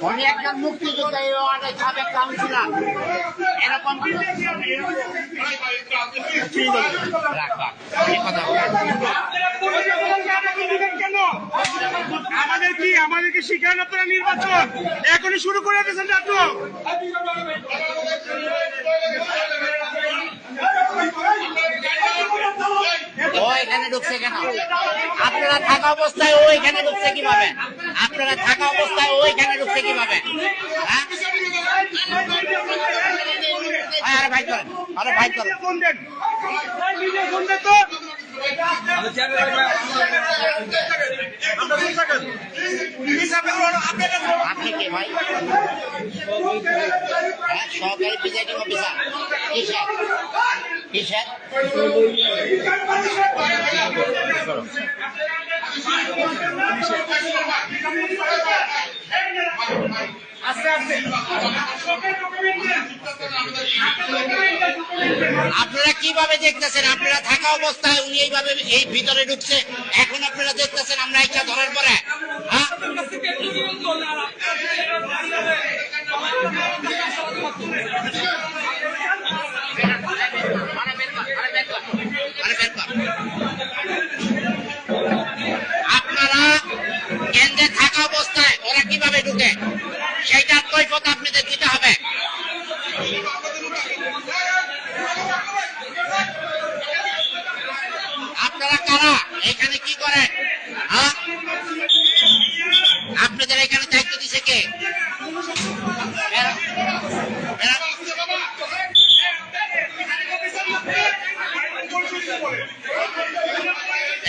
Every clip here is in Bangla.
উনি একজন মুক্তিযোদ্ধা, সাবেক কাউন্সিলর, এরকম আমাদেরকে শিখান আপনারা নির্বাচন এখনই শুরু করে দিয়েছেন নাটক। ও এখানে ঢুকছে কেন? আপনারা থাকা অবস্থায় ও এখানে ঢুকছে কিভাবে? আপনারা থাকা অবস্থায় ও এখানে ঢুকছে কিভাবে? আরে ভাই করেন, আরে ভাই করেন। আপনি কে ভাই? সহকারী প্রিজাইডিং অফিসার। কিসের কিসের? আপনারা কিভাবে দেখতেছেন? আপনারা থাকা অবস্থায় উনি এইভাবে এই ভিতরে ঢুকছে, এখন আপনারা দেখতেছেন আমরা ইচ্ছা ধরার পরে। আপনারা কেন্দ্রে থাকা অবস্থায় ওরা কিভাবে ঢুকে সেইটার কৈফিয়ত আপনাদের দিতে হবে। আপনারা কারা? এখানে কি করেন? আপনাদের এখানে দায়িত্ব দিছে কে?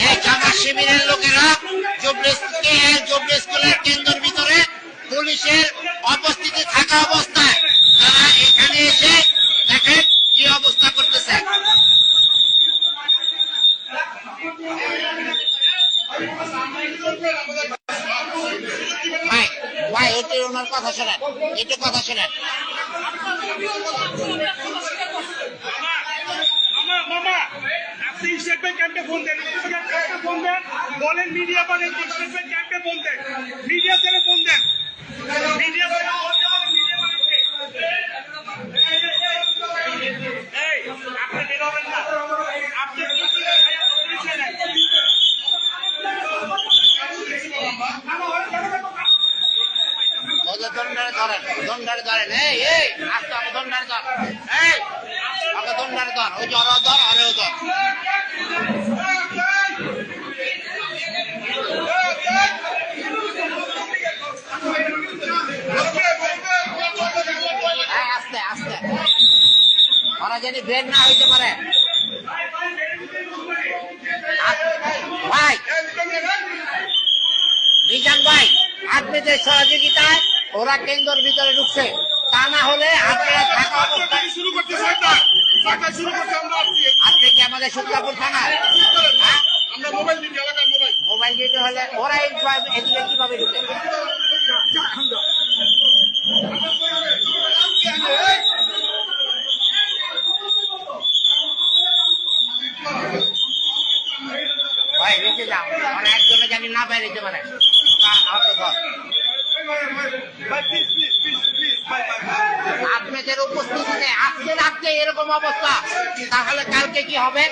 এই জামাত শিবিরের লোকেরা জুবলি স্কুলের কেন্দ্রের ভিতরে পুলিশের উপস্থিতি থাকা অবস্থায় তারা এখানে এসে দেখেন কি অবস্থা করতেছে। ভাই ভাই একটু ওনার কথা শোনেন, একটু কথা শোনেন। বলেন মিডিয়া পারেন, ক্যাম্পে ফোন দেন, মিডিয়া থেকে ফোন দেন, মিডিয়া আপনি বেরোবেন না, আপনি দন্ডারে ধরেন, এই এই আস্তে হবে, দন্ডারে ধর, এই আগে দন্ডারে ধর, ওই জ্বর ধর, আরেও ধর। আস্তে আস্তে, ওরা যেন বের না হইতে পারে। ভাই মিজান ভাই, আপনাদের সহযোগিতায় ওরা কেন্দ্রের ভিতরে ঢুকছে, তা না হলে আপনারা থাকা অবস্থায় শুরু করতে আপনি কি আমাদের শুক্লাপুর থানা? আমরা মোবাইল ডিউটি, এলাকার মোবাইল ডিউটি হলে ওরা এদিকে কিভাবে ঢুকে? ভাই রেখে যাও, মানে একজনে জানি না বাইরে যেতে পারে। আপনাদের উপস্থিতিতে আজকে রাত্রে এরকম অবস্থা, তাহলে কালকে কি হবে?